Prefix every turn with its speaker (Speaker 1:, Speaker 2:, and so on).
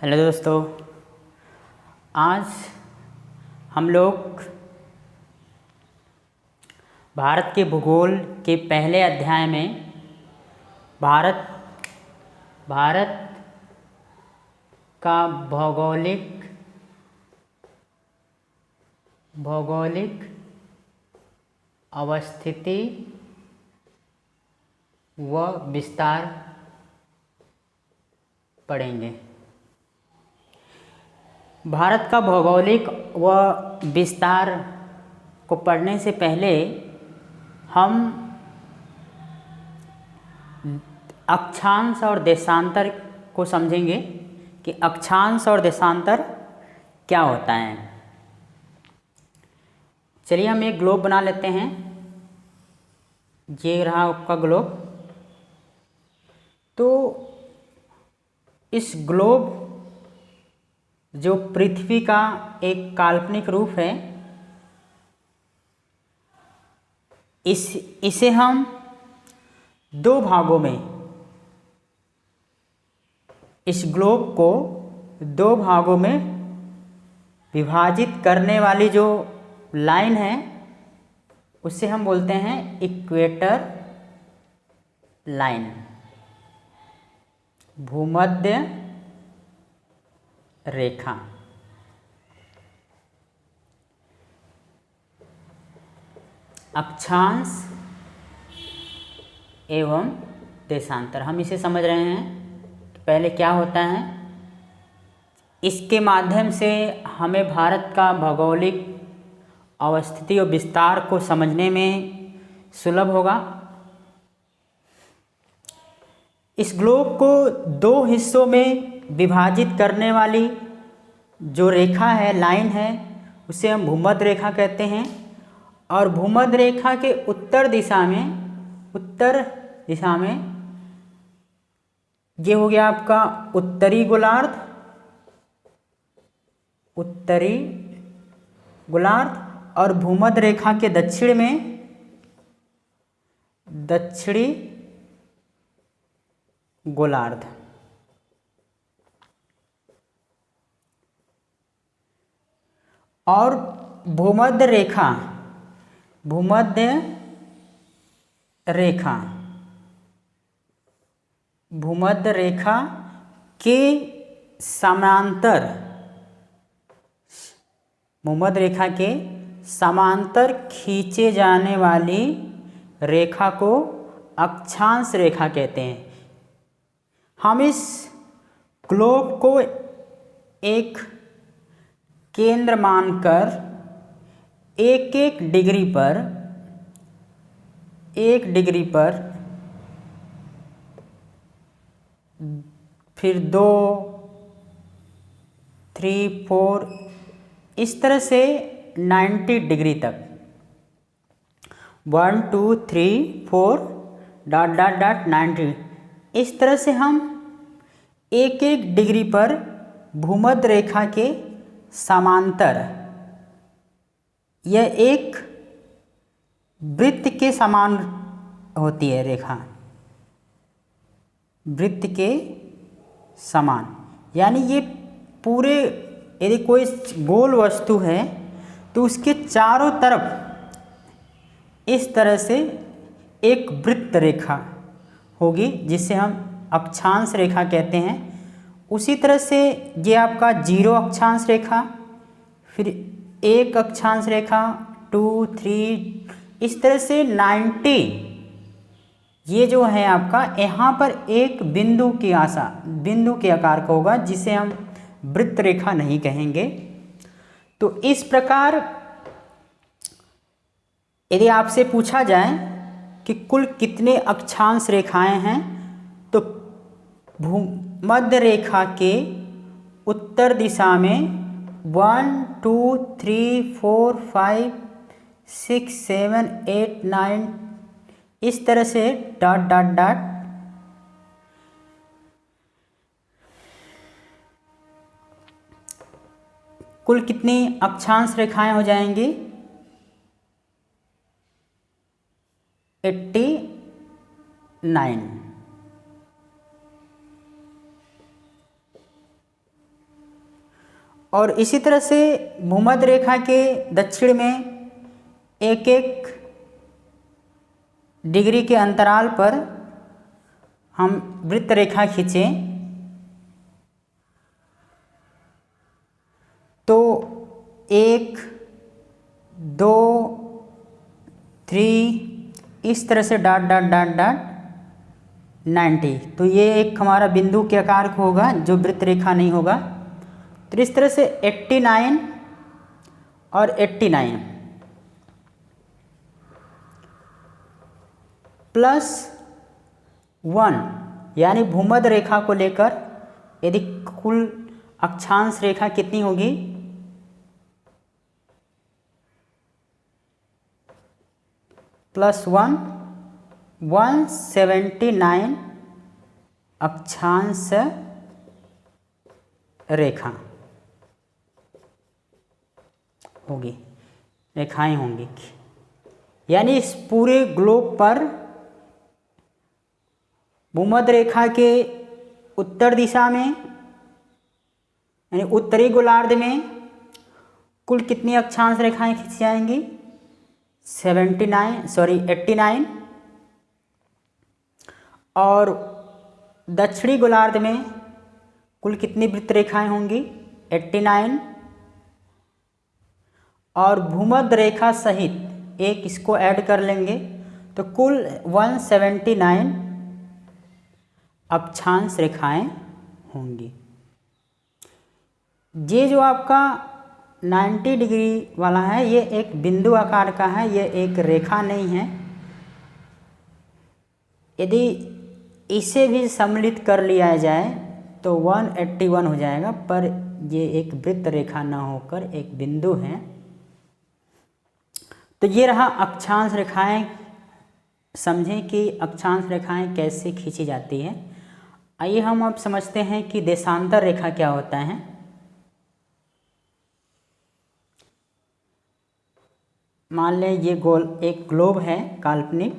Speaker 1: Hello दोस्तों, आज हम लोग भारत के भूगोल के पहले अध्याय में भारत भारत का भौगोलिक अवस्थिति व विस्तार पढ़ेंगे। भारत का भौगोलिक व विस्तार को पढ़ने से पहले हम अक्षांश और देशांतर को समझेंगे कि अक्षांश और देशांतर क्या होता है। चलिए हम एक ग्लोब बना लेते हैं। ये रहा आपका ग्लोब। तो इस ग्लोब जो पृथ्वी का एक काल्पनिक रूप है, इसे हम दो भागों में, इस ग्लोब को दो भागों में विभाजित करने वाली जो लाइन है उसे हम बोलते हैं इक्वेटर लाइन, भूमध्य रेखा। अक्षांश एवं देशांतर हम इसे समझ रहे हैं। पहले क्या होता है, इसके माध्यम से हमें भारत का भौगोलिक अवस्थिति और विस्तार को समझने में सुलभ होगा। इस ग्लोब को दो हिस्सों में विभाजित करने वाली जो रेखा है, लाइन है, उसे हम भूमध्य रेखा कहते हैं। और भूमध्य रेखा के उत्तर दिशा में ये हो गया आपका उत्तरी गोलार्ध, और भूमध्य रेखा के दक्षिण में दक्षिणी गोलार्ध। और भूमध्य रेखा के समांतर खींचे जाने वाली रेखा को अक्षांश रेखा कहते हैं। हम इस ग्लोब को एक केंद्र मानकर एक डिग्री पर फिर 2, 3, 4 इस तरह से 90 डिग्री तक 1, 2, 3, 4 ... 90 इस तरह से हम एक डिग्री पर भूमध्य रेखा के समांतर, यह एक वृत्त के समान होती है रेखा, वृत्त के समान। यानी ये पूरे, यदि कोई गोल वस्तु है तो उसके चारों तरफ इस तरह से एक वृत्त रेखा होगी जिसे हम अक्षांश रेखा कहते हैं। उसी तरह से ये आपका 0 अक्षांश रेखा, फिर 1 अक्षांश रेखा, 2, 3 इस तरह से 90। ये जो है आपका यहाँ पर एक बिंदु के आकार का होगा जिसे हम वृत्त रेखा नहीं कहेंगे। तो इस प्रकार यदि आपसे पूछा जाए कि कुल कितने अक्षांश रेखाएं हैं, तो भूमध्य रेखा के उत्तर दिशा में 1, 2, 3, 4, 5, 6, 7, 8, 9 इस तरह से ... कुल कितनी अक्षांश रेखाएं हो जाएंगी? 89। और इसी तरह से भूमध्य रेखा के दक्षिण में एक एक डिग्री के अंतराल पर हम वृत्त रेखा खींचें तो 1, 2, 3 इस तरह से डॉट डॉट डॉट डॉट 90। तो ये एक हमारा बिंदु के आकार का होगा जो वृत्त रेखा नहीं होगा। तो इस तरह से 89 और 89 +1 यानी भूमध्य रेखा को लेकर यदि कुल अक्षांश रेखा कितनी होगी, +1 179 अक्षांश रेखा होगी, रेखाएं होंगी। यानी इस पूरे ग्लोब पर भूमध्य रेखा के उत्तर दिशा में यानी उत्तरी गोलार्ध में कुल कितनी अक्षांश रेखाएं खींची जाएंगी, 89 और दक्षिणी गोलार्ध में कुल कितनी वृत्त रेखाएं होंगी, 89 और भूमध्य रेखा सहित एक इसको ऐड कर लेंगे तो कुल 179 अक्षांश रेखाएं होंगी। ये जो आपका 90 डिग्री वाला है ये एक बिंदु आकार का है, ये एक रेखा नहीं है। यदि इसे भी सम्मिलित कर लिया जाए तो 181 हो जाएगा, पर ये एक वृत्त रेखा ना होकर एक बिंदु है। तो ये रहा अक्षांश रेखाएं। समझें कि अक्षांश रेखाएं कैसे खींची जाती है। आइए हम अब समझते हैं कि देशांतर रेखा क्या होता है। मान लें ये एक ग्लोब है काल्पनिक,